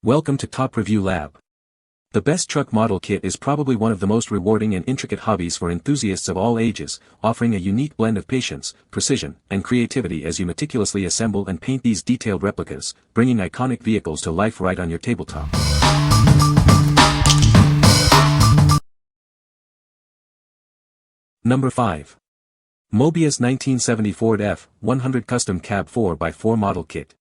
Welcome to Top Review Lab. The best truck model kit is probably one of the most rewarding and intricate hobbies for enthusiasts of all ages, offering a unique blend of patience, precision, and creativity as you meticulously assemble and paint these detailed replicas, bringing iconic vehicles to life right on your tabletop. Number 5. Moebius 1970 Ford F-100 Custom Cab 4x4 Model Kit.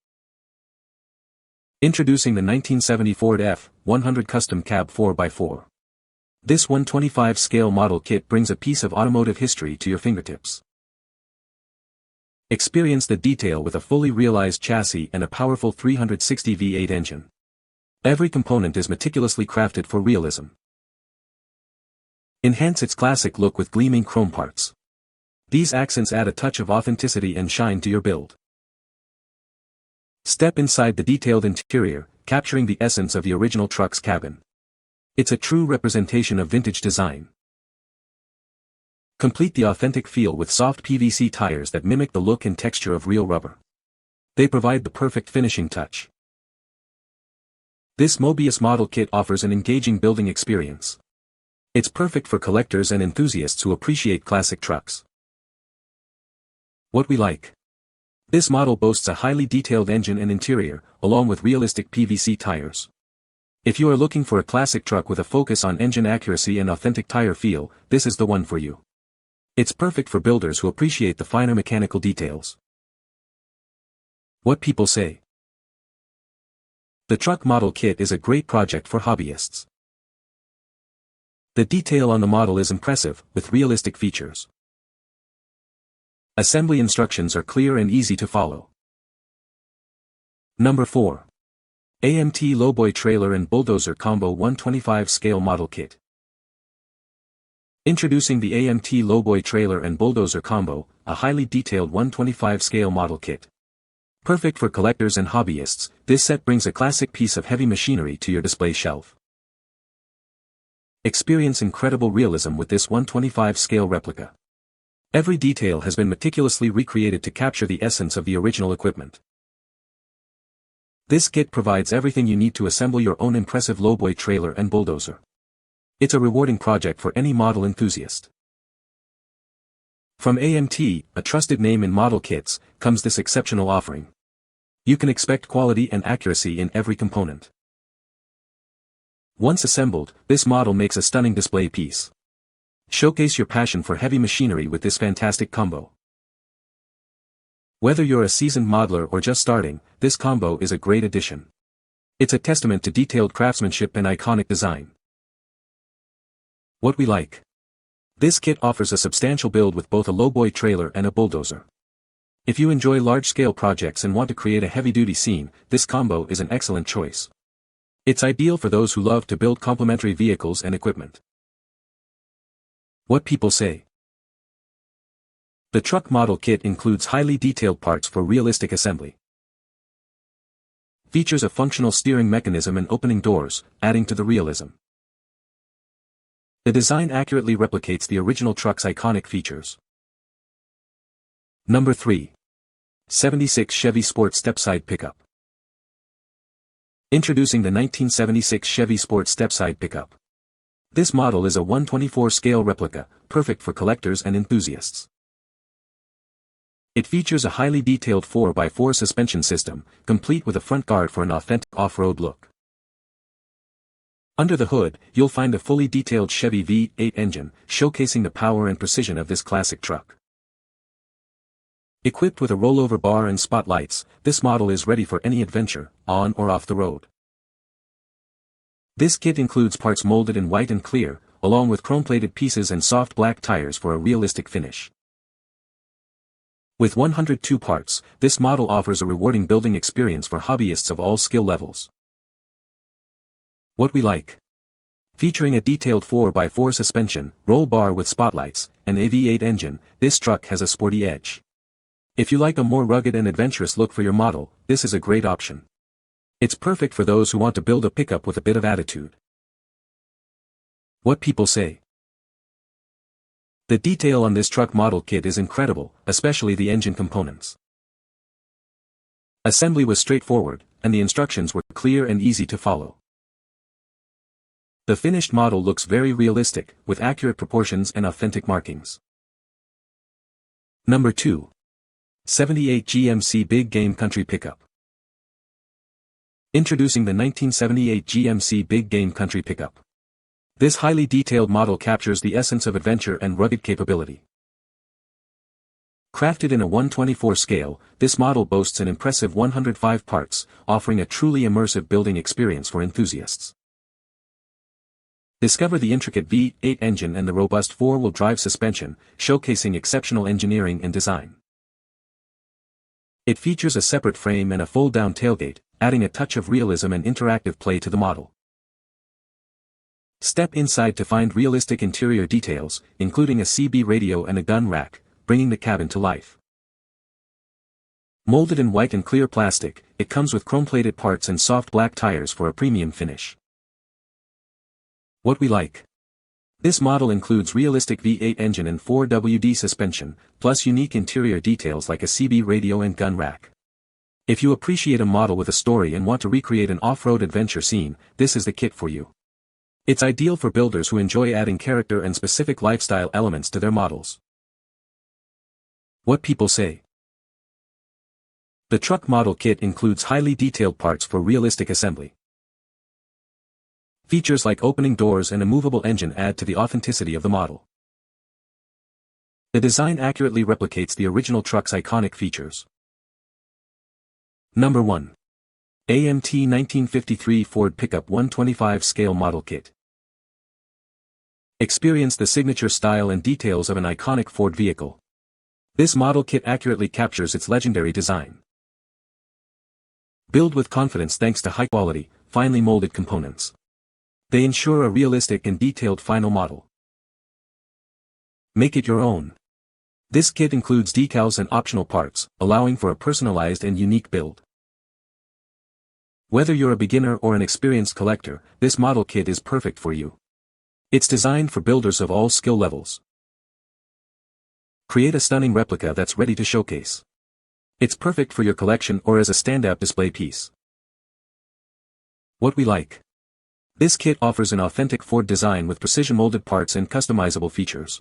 Introducing the 1970 Ford F-100 Custom Cab 4x4. This 125 scale model kit brings a piece of automotive history to your fingertips. Experience the detail with a fully realized chassis and a powerful 360 V8 engine. Every component is meticulously crafted for realism. Enhance its classic look with gleaming chrome parts. These accents add a touch of authenticity and shine to your build. Step inside the detailed interior, capturing the essence of the original truck's cabin. It's a true representation of vintage design. Complete the authentic feel with soft PVC tires that mimic the look and texture of real rubber. They provide the perfect finishing touch. This Moebius model kit offers an engaging building experience. It's perfect for collectors and enthusiasts who appreciate classic trucks. What we like. This model boasts a highly detailed engine and interior, along with realistic PVC tires. If you are looking for a classic truck with a focus on engine accuracy and authentic tire feel, this is the one for you. It's perfect for builders who appreciate the finer mechanical details. What people say. The truck model kit is a great project for hobbyists. The detail on the model is impressive, with realistic features. Assembly instructions are clear and easy to follow. Number 4. AMT Lowboy Trailer and Bulldozer Combo 125 Scale Model Kit. Introducing the AMT Lowboy Trailer and Bulldozer Combo, a highly detailed 125 scale model kit. Perfect for collectors and hobbyists, this set brings a classic piece of heavy machinery to your display shelf. Experience incredible realism with this 125 scale replica. Every detail has been meticulously recreated to capture the essence of the original equipment. This kit provides everything you need to assemble your own impressive Lowboy trailer and bulldozer. It's a rewarding project for any model enthusiast. From AMT, a trusted name in model kits, comes this exceptional offering. You can expect quality and accuracy in every component. Once assembled, this model makes a stunning display piece. Showcase your passion for heavy machinery with this fantastic combo. Whether you're a seasoned modeler or just starting, this combo is a great addition. It's a testament to detailed craftsmanship and iconic design. What we like. This kit offers a substantial build with both a Lowboy trailer and a bulldozer. If you enjoy large-scale projects and want to create a heavy-duty scene, this combo is an excellent choice. It's ideal for those who love to build complementary vehicles and equipment. What people say. The truck model kit includes highly detailed parts for realistic assembly. Features a functional steering mechanism and opening doors, adding to the realism. The design accurately replicates the original truck's iconic features. Number 3. 76 Chevy Sport Stepside Pickup. Introducing the 1976 Chevy Sport Stepside Pickup. This model is a 124 scale replica, perfect for collectors and enthusiasts. It features a highly detailed 4x4 suspension system, complete with a front guard for an authentic off-road look. Under the hood, you'll find a fully detailed Chevy V8 engine, showcasing the power and precision of this classic truck. Equipped with a rollover bar and spotlights, this model is ready for any adventure, on or off the road. This kit includes parts molded in white and clear, along with chrome-plated pieces and soft black tires for a realistic finish. With 102 parts, this model offers a rewarding building experience for hobbyists of all skill levels. What we like. Featuring a detailed 4x4 suspension, roll bar with spotlights, and a V8 engine, this truck has a sporty edge. If you like a more rugged and adventurous look for your model, this is a great option. It's perfect for those who want to build a pickup with a bit of attitude. What people say. The detail on this truck model kit is incredible, especially the engine components. Assembly was straightforward, and the instructions were clear and easy to follow. The finished model looks very realistic, with accurate proportions and authentic markings. Number 2. 78 GMC Big Game Country Pickup. Introducing the 1978 GMC Big Game Country Pickup. This highly detailed model captures the essence of adventure and rugged capability. Crafted in a 1/24 scale, this model boasts an impressive 105 parts, offering a truly immersive building experience for enthusiasts. Discover the intricate V8 engine and the robust four-wheel drive suspension, showcasing exceptional engineering and design. It features a separate frame and a fold-down tailgate, adding a touch of realism and interactive play to the model. Step inside to find realistic interior details, including a CB radio and a gun rack, bringing the cabin to life. Molded in white and clear plastic, it comes with chrome-plated parts and soft black tires for a premium finish. What we like. This model includes realistic V8 engine and 4WD suspension, plus unique interior details like a CB radio and gun rack. If you appreciate a model with a story and want to recreate an off-road adventure scene, this is the kit for you. It's ideal for builders who enjoy adding character and specific lifestyle elements to their models. What people say. The truck model kit includes highly detailed parts for realistic assembly. Features like opening doors and a movable engine add to the authenticity of the model. The design accurately replicates the original truck's iconic features. Number 1. AMT 1953 Ford Pickup 125 Scale Model Kit. Experience the signature style and details of an iconic Ford vehicle. This model kit accurately captures its legendary design. Build with confidence thanks to high-quality, finely molded components. They ensure a realistic and detailed final model. Make it your own. This kit includes decals and optional parts, allowing for a personalized and unique build. Whether you're a beginner or an experienced collector, this model kit is perfect for you. It's designed for builders of all skill levels. Create a stunning replica that's ready to showcase. It's perfect for your collection or as a standout display piece. What we like. This kit offers an authentic Ford design with precision-molded parts and customizable features.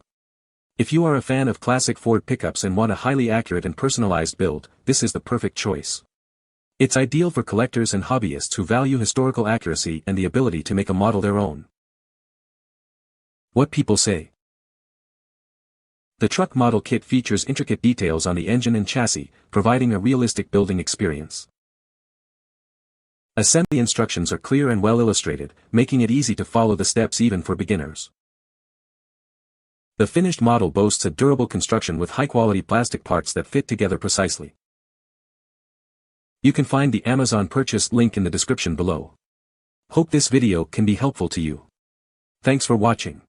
If you are a fan of classic Ford pickups and want a highly accurate and personalized build, this is the perfect choice. It's ideal for collectors and hobbyists who value historical accuracy and the ability to make a model their own. What people say. The truck model kit features intricate details on the engine and chassis, providing a realistic building experience. Assembly instructions are clear and well illustrated, making it easy to follow the steps even for beginners. The finished model boasts a durable construction with high-quality plastic parts that fit together precisely. You can find the Amazon purchase link in the description below. Hope this video can be helpful to you. Thanks for watching.